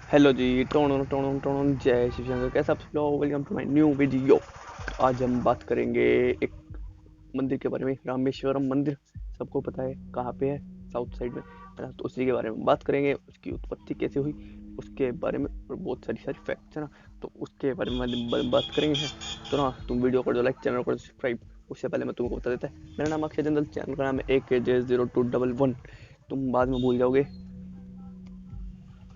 Hello ji, tone tone tone जय श्री शंकर। कैसा आप सब लोग? Welcome to my new video. आज हम बात करेंगे एक मंदिर के बारे में, रामेश्वरम मंदिर। सबको पता है कहाँ पे है, साउथ साइड में है ना। तो उसी के बारे में बात करेंगे, उसकी उत्पत्ति कैसे हुई उसके बारे में, और बहुत सारी सारी फैक्ट्स है ना। तो उसके बारे में बात करेंगे हैं। तो ना तुम वीडियो कर दो लाइक, चैनल को सब्सक्राइब। उससे पहले मैं तुमको बता देता है, मेरा नाम अक्षय जंदल, चैनल का नाम है AK0211। तुम बाद में भूल जाओगे।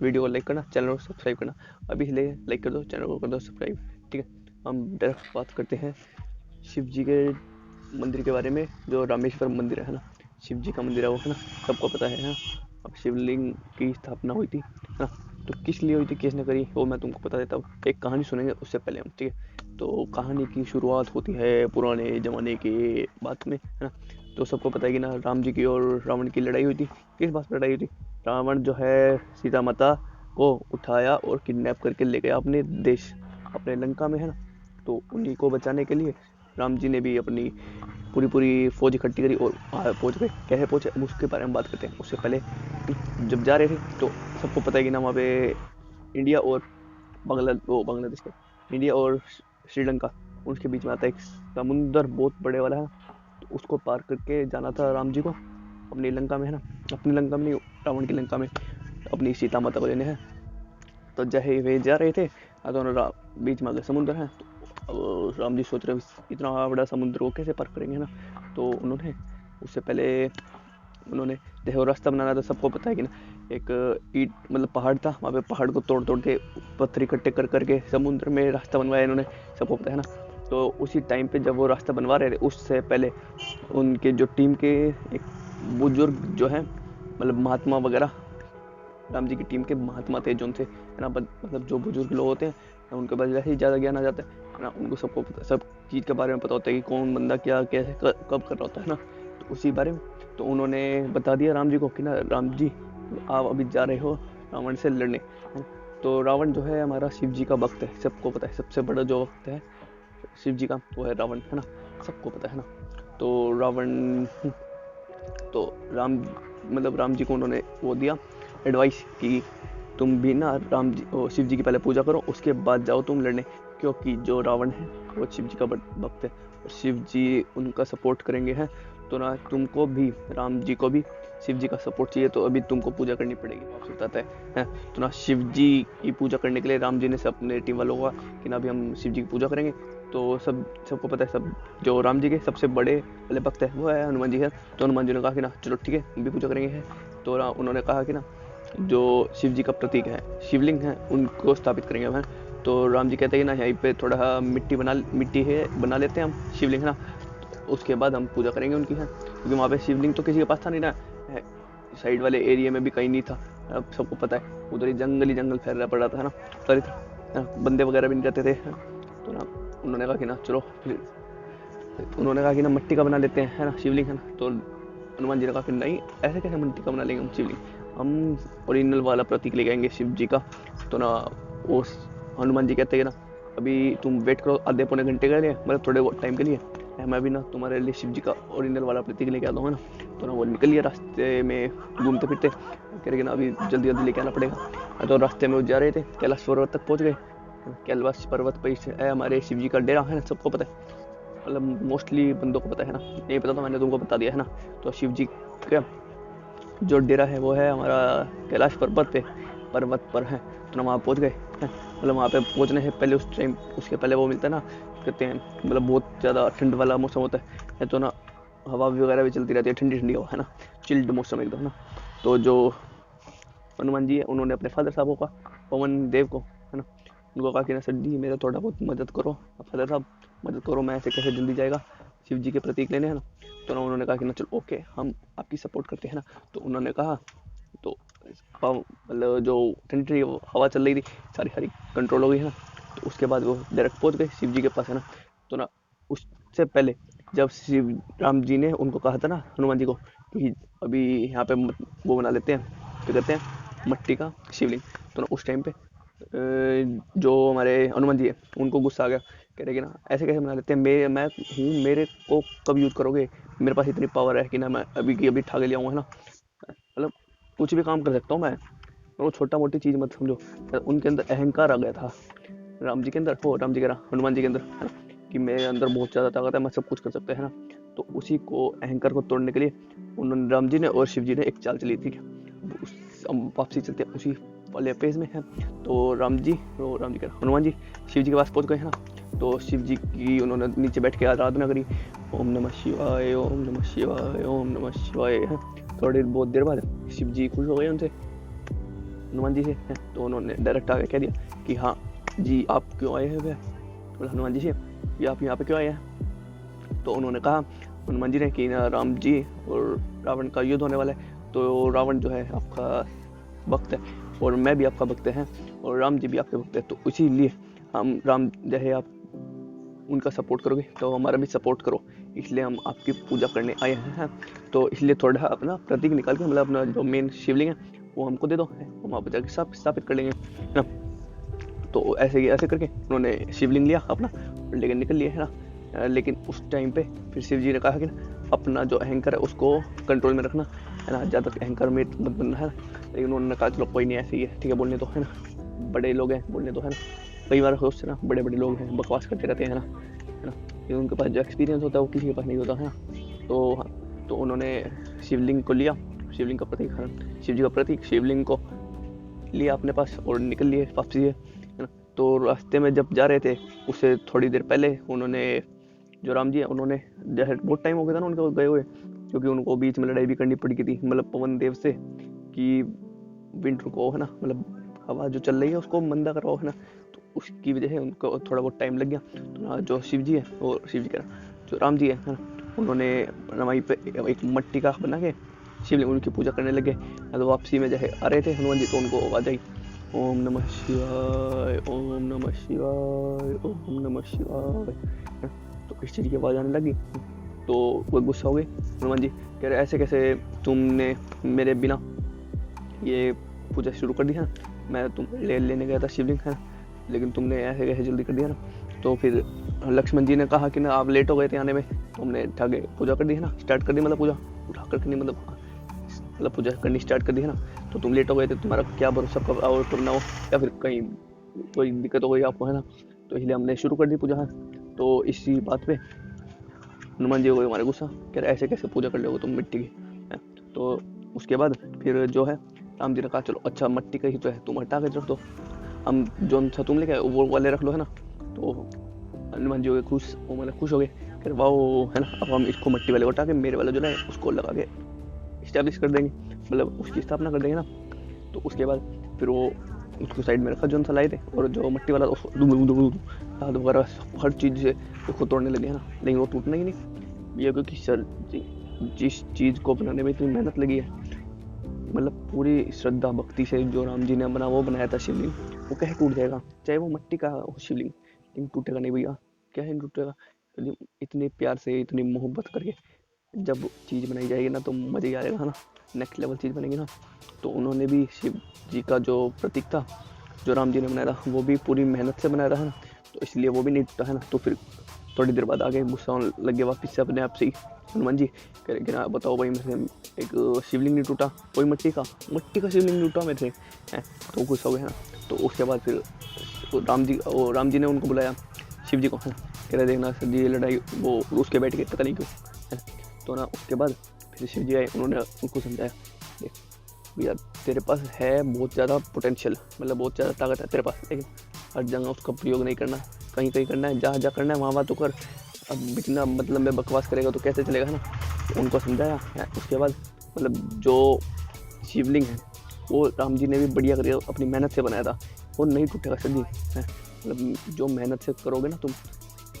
वीडियो को लाइक करना, चैनल को सब्सक्राइब करना। अभी ले लाइक कर दो, चैनल को कर दो सब्सक्राइब। ठीक है, हम डायरेक्ट बात करते हैं शिव जी के मंदिर के बारे में, जो रामेश्वरम मंदिर है ना। शिव जी का मंदिर है वो, है ना। सबको पता है ना। अब शिवलिंग की स्थापना हुई थी, है ना। तो किस लिए हुई थी, किसने करी, वो मैं तुमको बता देता हूँ। एक कहानी सुनेंगे उससे पहले हम, ठीक है। तो कहानी की शुरुआत होती है पुराने जमाने के बात में, है ना। तो सबको पता है कि ना, राम जी की और रावण की लड़ाई हुई थी। किस बात पर लड़ाई हुई थी? रावण जो है सीता माता को उठाया और किडनैप करके ले गया अपने देश, अपने लंका में, है ना। तो उन्हीं को बचाने के लिए राम जी ने भी अपनी पूरी पूरी फौज इकट्ठी करी और पहुंच गए। कैसे पहुंचे, अब उसके बारे में बात करते हैं। उससे पहले जब जा रहे थे, तो सबको पता है कि ना, वहाँ पे इंडिया और बांग्लादेश का, इंडिया और श्रीलंका, उनके बीच में आता है एक समुंदर, बहुत बड़े वाला है। तो उसको पार करके जाना था राम जी को अपनी लंका में, है ना। अपनी लंका में नहीं, रावण की लंका में अपनी सीता माता को लेने हैं। तो जहे वे जा रहे थे, दोनों बीच में अगर समुद्र है, तो राम जी सोच रहे इतना बड़ा समुद्र को कैसे पार करेंगे, ना। तो उन्होंने उससे पहले उन्होंने देखो रास्ता बनाना था। सबको पता है कि ना, एक ईट मतलब पहाड़ था, वहाँ पे पहाड़ को तोड़ तोड़ के पत्थर इकट्ठे कर करके समुद्र में रास्ता बनवाया इन्होंने। सबको पता है ना। तो उसी टाइम पे जब वो रास्ता बनवा रहे थे, उससे पहले उनके जो टीम के एक बुजुर्ग जो है, मतलब महात्मा वगैरह, राम जी की टीम के महात्मा थे जो उनसे, है ना, मतलब जो बुजुर्ग लोग होते हैं ना, उनके पास वैसे ही ज़्यादा ज्ञान आ जाता है ना। उनको सबको पता, सब चीज़ के बारे में पता होता है कि कौन बंदा क्या कैसे कब कर रहा होता है ना। तो उसी बारे में तो उन्होंने बता दिया राम जी को कि ना, राम जी आप अभी जा रहे हो रावण से लड़ने, है ना। तो रावण जो है हमारा शिव जी का भक्त है, सबको पता है। सबसे बड़ा जो भक्त है शिव जी का, वो है रावण, है ना। सबको पता है ना। तो रावण, तो राम जी को उन्होंने वो दिया एडवाइस कि तुम भी ना राम जी शिव जी की पहले पूजा करो, उसके बाद जाओ तुम लड़ने। क्योंकि जो रावण है वो शिव जी का भक्त है, और शिव जी उनका सपोर्ट करेंगे, हैं। तो ना तुमको भी, राम जी को भी शिव जी का सपोर्ट चाहिए, तो अभी तुमको पूजा करनी पड़ेगी, आपसे बताता है। तो ना शिव जी की पूजा करने के लिए राम जी ने सब अपने टीम वालों को कहा कि ना अभी हम शिव जी की पूजा करेंगे। तो सबको पता है, सब जो राम जी के सबसे बड़े वाले भक्त है वो है हनुमान जी है। तो हनुमान जी ने कहा कि ना चलो ठीक है, हम भी पूजा करेंगे, है। तो उन्होंने कहा कि ना, जो शिव जी का प्रतीक है, शिवलिंग है, उनको स्थापित करेंगे हम, है। तो राम जी कहते हैं कि ना, यहीं पे थोड़ा मिट्टी है बना लेते हैं हम शिवलिंग, है ना। तो उसके बाद हम पूजा करेंगे उनकी, है। क्योंकि वहाँ पे शिवलिंग तो किसी के पास था नहीं ना, साइड वाले एरिया में भी कहीं नहीं था। अब सबको पता है उधर ही जंगल फैल पड़ा था, है ना। उधर बंदे वगैरह भी नहीं रहते थे, है। तो ना उन्होंने कहा कि ना चलो फिर, उन्होंने कहा कि ना मिट्टी का बना लेते हैं, है ना, शिवलिंग, है ना। तो हनुमान जी ने कहा कि नहीं, ऐसे कैसे मिट्टी का बना लेंगे हम शिवलिंग, हम ओरिजिनल वाला प्रतीक लेके आएंगे शिव जी का। तो ना वो हनुमान जी कहते हैं कि ना, अभी तुम वेट करो आधे पौने घंटे के लिए, मतलब थोड़े टाइम के लिए, मैं भी ना तुम्हारे लिए शिव जी का ओरिजिनल वाला प्रतीक लेके आता हूँ, है ना। तो ना वो निकल लिया रास्ते में घूमते फिरते, कह रहे कि ना अभी जल्दी जल्दी लेके आना पड़ेगा। तो रास्ते में वो जा रहे थे, कैलाश पर्वत तक पहुंच गए। कैलाश पर्वत पर है हमारे शिव जी का डेरा, है ना। सबको पता है, मतलब मोस्टली बंदों को पता है ना। नहीं पता तो मैंने तुमको बता दिया, है ना। तो शिव जी का जो डेरा है वो है हमारा कैलाश पर्वत पर है। तो ना वहाँ पहुँच गए, हैं। मतलब वहाँ पे पहुँचने से पहले, उस टाइम उसके पहले वो मिलता है ना, कहते हैं मतलब बहुत ज़्यादा ठंड वाला मौसम होता है। तो ना हवा वगैरह भी चलती रहती है, ठंडी ठंडी हवा, है ना। चिल्ड मौसम एकदम, है ना। तो जो हनुमान जी है, उन्होंने अपने फादर साहब को कहा, पवन देव को, है ना, उनको कहा कि ना सर जी मेरा थोड़ा बहुत मदद करो, फादर साहब मदद करो, मैं ऐसे कैसे जल्दी जाएगा शिव जी के प्रतीक लेने, है ना। तो ना उन्होंने कहा कि ना चलो ओके, हम आपकी सपोर्ट करते हैं ना। तो उन्होंने कहा, तो मतलब जो ठंडी ठंडी हवा चल रही थी, सारी सारी कंट्रोल हो गई, है ना। तो उसके बाद वो डायरेक्ट पहुंच गए शिव जी के पास, है ना। तो ना उससे पहले जब शिव राम जी ने उनको कहा था ना, हनुमान जी को, कि अभी यहाँ पे वो बना लेते हैं, क्या कहते हैं, मट्टी का शिवलिंग। तो ना उस टाइम पे जो हमारे हनुमान जी है, उनको गुस्सा आ गया। कह रहे कि ना ऐसे कैसे बना लेते हैं, मैं हूँ, मेरे को कब यूज़ करोगे, मेरे पास इतनी पावर है कि ना मैं अभी की अभी ठा के ले आऊँगा, है ना। मतलब कुछ भी काम कर सकता हूँ मैं, वो छोटा मोटी चीज़ मत समझो। उनके अंदर अहंकार आ गया था, राम जी के अंदर, हो राम जी कह रहा हनुमान जी के अंदर, है ना, कि मेरे अंदर बहुत ज़्यादा ताकत है, मैं सब कुछ कर सकता है ना। तो उसी को अहंकार को तोड़ने के लिए उन्होंने, राम जी ने और शिव जी ने एक चाल चली थी। हम वापसी चलते हैं उसी वाले पेज में है। तो राम जी कह रहा हनुमान जी शिव जी के पास पहुंच गए, है ना। तो शिव जी की उन्होंने नीचे बैठ के आराधना करी, ओम नमः शिवाय, ओम नमः शिवाय, ओम नमः शिवाय, है। थोड़ी बहुत देर बाद शिव जी खुश हो गए उनसे, हनुमान जी से, है। तो उन्होंने डायरेक्ट आके कह दिया कि हाँ जी आप क्यों आए हैं भैया, तो हनुमान जी से कि आप यहाँ पे क्यों आए हैं। तो उन्होंने कहा हनुमान जी ने कि ना राम जी और रावण का युद्ध होने वाला है, तो रावण जो है आपका भक्त है और मैं भी आपका भक्त है और राम जी भी आपके भक्त है, तो इसीलिए हम राम जो है आप उनका सपोर्ट करोगे तो हमारा भी सपोर्ट करो, इसलिए हम आपकी पूजा करने आए हैं। तो इसलिए थोड़ा अपना प्रतीक निकाल के, मतलब अपना जो मेन शिवलिंग है वो हमको दे दो, हम आप जाके स्थापित कर लेंगे, है ना। तो ऐसे करके उन्होंने शिवलिंग लिया अपना और लेकर निकल लिए, है ना। लेकिन उस टाइम पे फिर शिव जी ने कहा कि ना अपना जो अहंकार है उसको कंट्रोल में रखना, है ना, ज़्यादा अहंकार में मत बनना, है ना। लेकिन उन्होंने कहा चलो कोई नहीं, ऐसे ही है, ठीक है, बोलने दो, है ना, बड़े लोग हैं, बोलने दो, है ना। कई बार सोचते ना बड़े बड़े लोग हैं बकवास करते रहते हैं, है ना, कि उनके पास जो एक्सपीरियंस होता है वो किसी के पास नहीं होता, है ना। तो हाँ, तो उन्होंने शिवलिंग को लिया, शिवलिंग का प्रतीक, शिव जी का प्रतीक शिवलिंग को लिया अपने पास और निकल लिए वापसी, है ना। तो रास्ते में जब जा रहे थे उससे थोड़ी देर पहले उन्होंने, जो राम जी है उन्होंने, जैसे बहुत टाइम हो गया था ना उनको गए हुए, क्योंकि उनको बीच में लड़ाई भी करनी पड़ी थी, मतलब पवन देव से, कि विंड रुको, है ना, मतलब हवा जो चल रही है उसको मंदा करवाओ, है ना। तो उसकी वजह से उनको थोड़ा बहुत टाइम लग गया। तो जो शिव जी है, और शिव जी का जो राम जी है ना, उन्होंने वहीं पे एक मट्टी का बना के शिवलिंग उनकी पूजा करने लगे। तो वापसी में जैसे आ रहे थे हनुमान जी, तो उनको आवाज आई ओम नमः शिवाय, ओम नमः शिवाय, ओम नमः शिवाय, तो इस चीज़ की आवाज़ आने लगी। तो वो गुस्सा हो गए हनुमान जी, कह रहे ऐसे कैसे तुमने मेरे बिना ये पूजा शुरू कर दी है, मैं तुम लेने गया था शिवलिंग, है, लेकिन तुमने ऐसे कैसे जल्दी कर दिया ना। तो फिर लक्ष्मण जी ने कहा कि ना आप लेट हो गए थे आने में, तो हमने उठा के पूजा कर दी, है ना, स्टार्ट कर दी, मतलब पूजा उठा कर नहीं, मतलब पूजा करनी स्टार्ट कर दी, है ना। तो तुम लेट हो गए थे, तुम्हारा क्या भरोसा कब आओ तुम ना हो, या फिर कहीं कोई दिक्कत हो गई आपको, है ना, तो इसलिए हमने शुरू कर दी पूजा, है। तो इसी बात पे हनुमान जी हो गए हमारे गुस्सा, कह रहे ऐसे कैसे पूजा कर लोगे तुम मिट्टी की, है। तो उसके बाद फिर जो है राम जी ने कहा चलो अच्छा मट्टी का ही तो है, तुम हटा के रख दो, हम जो सा तुम लेके वो वाले रख लो, है ना। तो हनुमान जी हो गए खुश, वो मतलब खुश हो गए, कह रहे वाओ, है ना, अब हम इसको मट्टी वाले को हटा के मेरे वाला जो है उसको लगा के इस्टेब्लिश कर देंगे, मतलब उसकी स्थापना कर देंगे ना। तो उसके बाद फिर वो उसको साइड में रखा जो सा लाए थे, और जो मट्टी वाला हाथ वगैरह हर चीज़ से उसको तोड़ने लगे, है ना। लेकिन वो टूटना ही नहीं, ये क्योंकि सर जिस चीज़ को बनाने में इतनी मेहनत लगी है, मतलब पूरी श्रद्धा भक्ति से जो राम जी ने वो बनाया था शिवलिंग, वो कैसे टूट जाएगा, चाहे वो मट्टी का हो शिवलिंग, लेकिन टूटेगा नहीं भैया, क्या है टूटेगा। इतने प्यार से इतनी मोहब्बत करके जब चीज़ बनाई जाएगी ना तो मज़ा ही आएगा, है ना, नेक्स्ट लेवल चीज़ बनेगी ना। तो उन्होंने भी शिव जी का जो प्रतीक था जो राम जी ने बनाया था वो भी पूरी मेहनत से बनाया था, है ना, तो इसलिए वो भी नहीं टूटा, है ना। तो फिर थोड़ी देर बाद आगे गुस्सा लग गया वापस से अपने आप से ही हनुमान जी, कह रहे कि ना बताओ भाई मेरे से एक शिवलिंग नहीं टूटा, कोई मट्टी का शिवलिंग नहीं टूटा मेरे से, है। तो गुस्सा हो गया, है ना। तो उसके बाद फिर राम जी ने उनको बुलाया शिव जी को, है, कह रहे देखना सर जी ये लड़ाई वो उसके बैठ के पता नहीं क्यों, है। तो ना उसके बाद फिर शिव जी आए, उन्होंने उनको समझाया देख भैया तेरे पास है बहुत ज़्यादा पोटेंशियल, मतलब बहुत ज़्यादा ताकत है तेरे पास, लेकिन हर जगह उसका प्रयोग नहीं करना, कहीं कहीं करना है, जहाँ करना है वहाँ तो कर, अब बिना मतलब में बकवास करेगा तो कैसे चलेगा, है ना। तो उनको समझाया है। उसके बाद मतलब जो शिवलिंग है वो राम जी ने भी बढ़िया करिए अपनी मेहनत से बनाया था, वो नहीं टूटेगा सर जी, है, मतलब जो मेहनत से करोगे ना तुम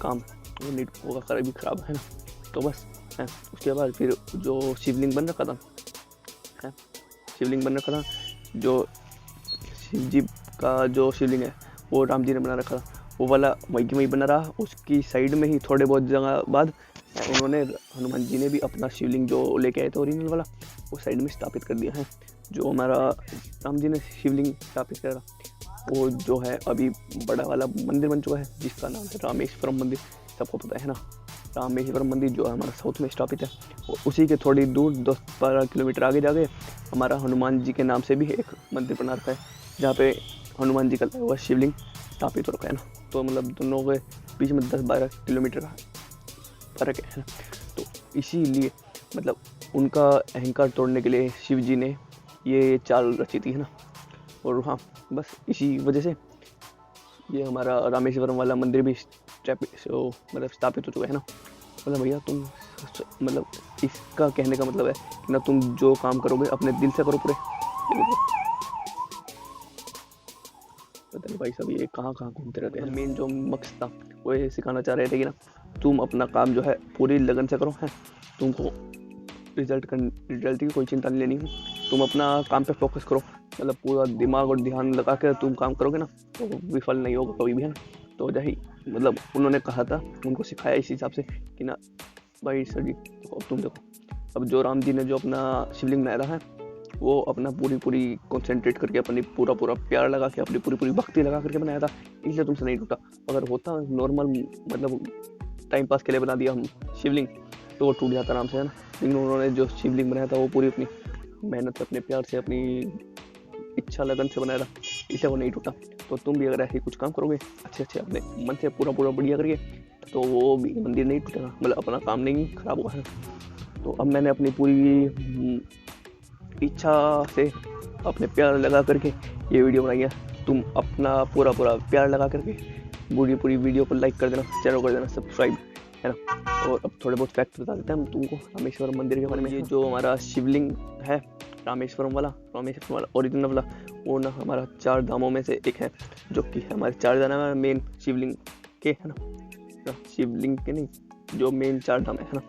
काम वो नहीं होगा कभी खराब, है ना। तो बस है। उसके बाद फिर जो शिवलिंग बन रखा था, है, शिवलिंग बन रखा था, जो शिव जी का जो शिवलिंग है वो राम जी ने बना रखा था, वो वाला वहीं की वहीं बना रहा। उसकी साइड में ही थोड़े बहुत जगह बाद उन्होंने हनुमान जी ने भी अपना शिवलिंग जो लेके आए थे ओरिजिनल वाला वो साइड में स्थापित कर दिया है। जो हमारा राम जी ने शिवलिंग स्थापित करा वो जो है अभी बड़ा वाला मंदिर बन चुका है जिसका नाम है रामेश्वरम मंदिर, सबको पता है ना। रामेश्वरम मंदिर जो हमारा साउथ में स्थापित है, और उसी के थोड़ी दूर 10-12 किलोमीटर आगे जाके हमारा हनुमान जी के नाम से भी एक मंदिर बना रखा है, जहाँ पे हनुमान जी का लगा हुआ शिवलिंग स्थापित हो रखा है ना। तो मतलब दोनों के बीच में 10-12 किलोमीटर का फर्क है ना। तो इसीलिए मतलब उनका अहंकार तोड़ने के लिए शिव जी ने ये चाल रची थी, है ना। और हाँ, बस इसी वजह से ये हमारा रामेश्वरम वाला मंदिर भी मतलब स्थापित हो चुका है ना। मतलब भैया तुम मतलब इसका कहने का मतलब है कि ना तुम जो काम करोगे अपने दिल से करो पूरे। पता नहीं भाई सब ये कहाँ घूमते रहते हैं। मेन जो मकसद था वो ये सिखाना चाह रहे थे कि ना तुम अपना काम जो है पूरी लगन से करो, है। तुमको रिजल्ट की कोई चिंता नहीं लेनी है। तुम अपना काम पे फोकस करो, मतलब पूरा दिमाग और ध्यान लगा के तुम काम करोगे ना तो विफल नहीं होगा कभी भी, है ना। तो यही मतलब उन्होंने कहा था, उनको सिखाया इस हिसाब से कि ना भाई सर जी तुम देखो, अब जो राम जी ने जो अपना शिवलिंग बनाया है वो अपना पूरी कंसंट्रेट करके अपनी पूरा प्यार लगा के अपनी पूरी भक्ति लगा करके बनाया था, इसलिए तुमसे नहीं टूटा। अगर होता नॉर्मल मतलब टाइम पास के लिए बना दिया हम शिवलिंग तो वो टूट जाता आराम से, है ना। लेकिन उन्होंने जो शिवलिंग बनाया था वो पूरी अपनी मेहनत से, अपने प्यार से, अपनी इच्छा लगन से बनाया था, इसलिए वो नहीं टूटा। तो तुम भी अगर ऐसे कुछ काम करोगे अच्छे अपने मन से पूरा बढ़िया करिए तो वो भी मंदिर नहीं टूटेगा, मतलब अपना काम नहीं खराब होगा, है। तो अब मैंने अपनी पूरी इच्छा से अपने प्यार लगा करके ये वीडियो बनाई है। तुम अपना पूरा प्यार लगा करके पूरी वीडियो को लाइक कर देना, चैनल कर देना सब्सक्राइब, है ना। और अब थोड़े बहुत फैक्ट बता देते हैं हम तुमको रामेश्वरम मंदिर के बारे में। ये जो हमारा शिवलिंग है रामेश्वरम वाला ओरिजिनल वाला, वो ना हमारा 4 धामों में से एक है, जो कि हमारे 4 धाम है मेन शिवलिंग के, है ना। शिवलिंग के नहीं, जो मेन 4 धाम है ना,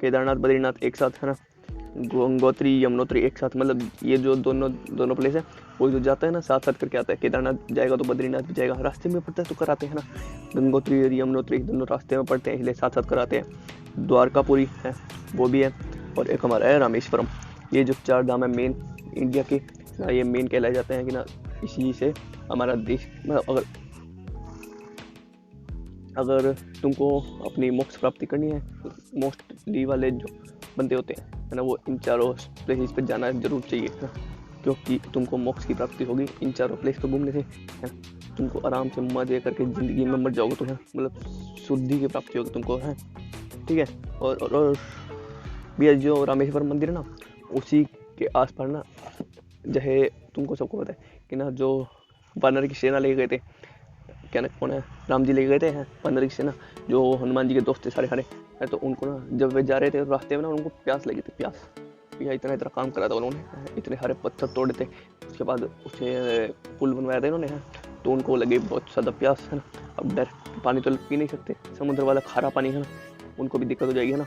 केदारनाथ बद्रीनाथ एक साथ, है ना, गंगोत्री यमुनोत्री एक साथ। मतलब ये जो दोनों प्लेस है वो जो जाता है ना साथ करके आता है। केदारनाथ जाएगा तो बद्रीनाथ भी जाएगा, रास्ते में पड़ता है तो कराते हैं ना। गंगोत्री और यमुनोत्री दोनों रास्ते में पड़ते हैं, इसलिए साथ कराते हैं। द्वारकापुरी है वो भी है, और एक हमारा है रामेश्वरम। ये जो 4 धाम है मेन इंडिया के ना, ये मेन कहलाए जाते हैं कि ना इसी से हमारा देश मतलब अगर तुमको अपनी मोक्ष प्राप्ति करनी है, मोस्टली वाले जो बंदे होते हैं, है ना, वो इन 4 प्लेसेस पे जाना जरूर चाहिए, है ना, क्योंकि तुमको मोक्ष की प्राप्ति होगी इन 4 प्लेस पे घूमने से, है ना। तुमको आराम से मजे करके ज़िंदगी में मर जाओगे, तुम्हें मतलब शुद्धि की प्राप्ति होगी तुमको, है, ठीक है। और भैया जो रामेश्वरम मंदिर है ना, उसी के आस पास ना जैसे तुमको सबको पता है कि ना जो वानर की सेना ले गए थे, क्या ना कौन है, राम जी ले गए थे, हैं वानर की सेना, जो हनुमान जी के दोस्त थे सारे खड़े है। तो उनको ना जब वे जा रहे थे रास्ते में ना उनको प्यास लगी थी, प्यास भैया इतना काम करा था उन्होंने, इतने सारे पत्थर तोड़े थे, उसके बाद उसे पुल बनवाया था इन्होंने, है। तो उनको लगे बहुत ज़्यादा प्यास, है ना। अब डायरेक्ट पानी तो पी नहीं सकते, समुद्र वाला खारा पानी, है ना, उनको भी दिक्कत हो जाएगी, है ना,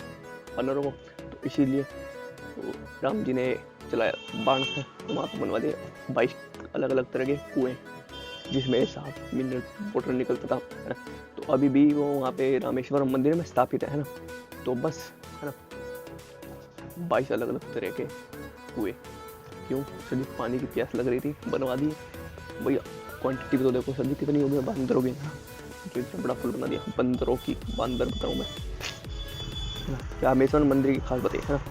वानरों को। तो इसीलिए तो राम जी ने चलाया बाण, है, तो वहाँ पर बनवा दिया 22 अलग तरह के कुएँ, जिसमें 7 मिनट वाटर निकलता था, है ना। तो अभी भी वो वहाँ पे रामेश्वरम मंदिर में स्थापित है ना। तो बस, है ना, 22 अलग तरह के हुए। क्यों सर जी, पानी की प्यास लग रही थी, बनवा दिए भैया। क्वांटिटी भी तो देखो सर जी कितनी होगी, बंदरों की, तो इतना बड़ा पुल बना दिया, बंदरों की बांदर बताऊँ मैं। रामेश्वर मंदिर की खास बात है ना,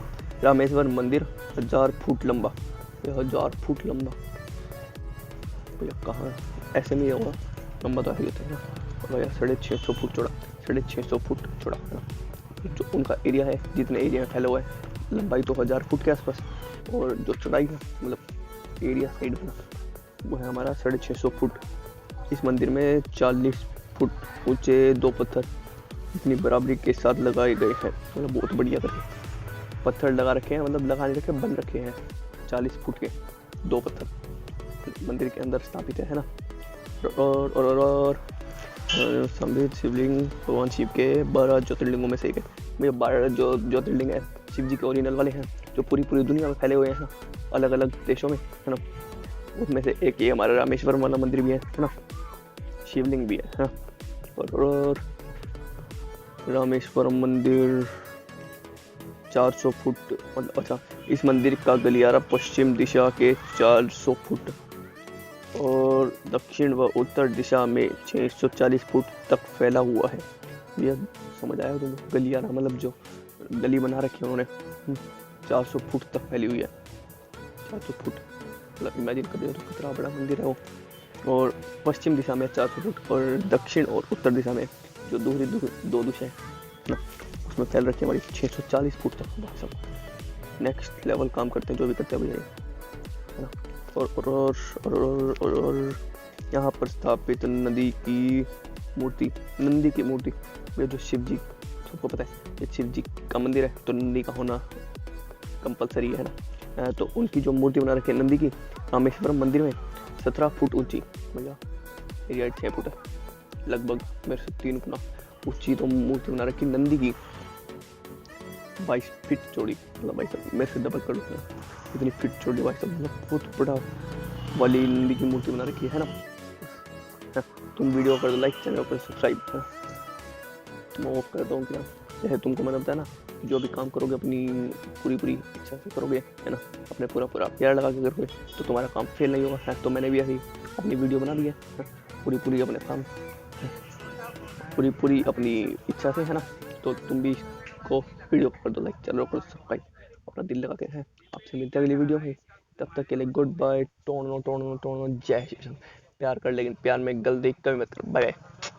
रामेश्वर मंदिर 1000 फुट लंबा, 1000 फुट लंबा भैया, कहाँ ऐसे नहीं होगा, लंबा तो ऐसे होता है ना भैया। 650 फुट चौड़ा, 650 फुट चौड़ा, है ना। जो उनका एरिया है, जितने एरिया में फैला हुआ है, लंबाई तो 1000 फुट के आसपास, और जो चौड़ाई है मतलब एरिया साइड बना वो है हमारा 650 फुट। इस मंदिर में 40 फुट ऊंचे 2 पत्थर इतनी बराबरी के साथ लगाए गए हैं, मतलब बहुत बढ़िया करके पत्थर लगा रखे हैं, मतलब लगा नहीं रखे, बन रखे हैं। 40 फुट के 2 पत्थर मंदिर के अंदर स्थापित है ना। और संबित शिवलिंग भगवान शिव के 12 ज्योतिर्लिंगों में से एक है। भैया 12 जो ज्योतिर्लिंग है शिव जी के ओरिजिनल वाले हैं, जो पूरी दुनिया में फैले हुए हैं ना, अलग अलग देशों में, है ना। उसमें से एक ये हमारा रामेश्वरम वाला मंदिर भी है ना, शिवलिंग भी है ना। और रामेश्वरम मंदिर 400 फुट, मतलब अच्छा, इस मंदिर का गलियारा पश्चिम दिशा के 400 फुट और दक्षिण व उत्तर दिशा में 640 फुट तक फैला हुआ है। यह समझ आया तुमको? गलियारा मतलब जो गली बना रखी है उन्होंने, 400 फुट तक फैली हुई है। 400 फुट मतलब इमेजिन कर रहे हो तो कितना बड़ा मंदिर है वो। और पश्चिम दिशा में 400 फुट और दक्षिण और उत्तर दिशा में जो दूसरी दो दिशा है ना, उसमें फैल रखी है हमारी 640 फुट तक। भाई साहब नेक्स्ट लेवल काम करते हैं जो भी करते हैं भैया, है ना। और यहाँ पर स्थापित नंदी की मूर्ति, ये जो शिव जी, सबको पता है ये शिव जी का मंदिर है तो नंदी का होना कंपलसरी है ना। तो उनकी जो मूर्ति बना रखी है नंदी की, रामेश्वरम मंदिर में 17 फुट ऊंची, भैया मेरी हाइट 6 फुट है लगभग, मेरे से 3 गुना ऊंची तो मूर्ति बना रखी नंदी की, 22 फीट चौड़ी, मतलब भाई साहब मेरे से डबल कर लो इतनी फीट चौड़ी भाई साहब, मतलब बहुत बड़ा वाली नंदी की मूर्ति बना रखी है ना। तुम वीडियो कर दो लाइक, चैनल पर सब्सक्राइब। मैं ऑफ कर दूँ क्या, जैसे तुमको मैंने बताया ना, जो भी काम करोगे अपनी पूरी इच्छा से करोगे, है ना, अपने पूरा प्यार लगा के करोगे तो तुम्हारा काम फेल नहीं होगा। तो मैंने भी ऐसी अपनी वीडियो बना दी है पूरी अपने काम, पूरी अपनी इच्छा से, है ना। तो तुम भी को वीडियो कर दो लाइक, चैनल को सब्सक्राइब, अपना दिल लगा के। हैं आपसे मिलते हैं अगली वीडियो में, तब तक के लिए गुड बाय, टोनो जय श्री कृष्ण। प्यार कर लेकिन प्यार में गल देख कभी मत करो। Bye bye.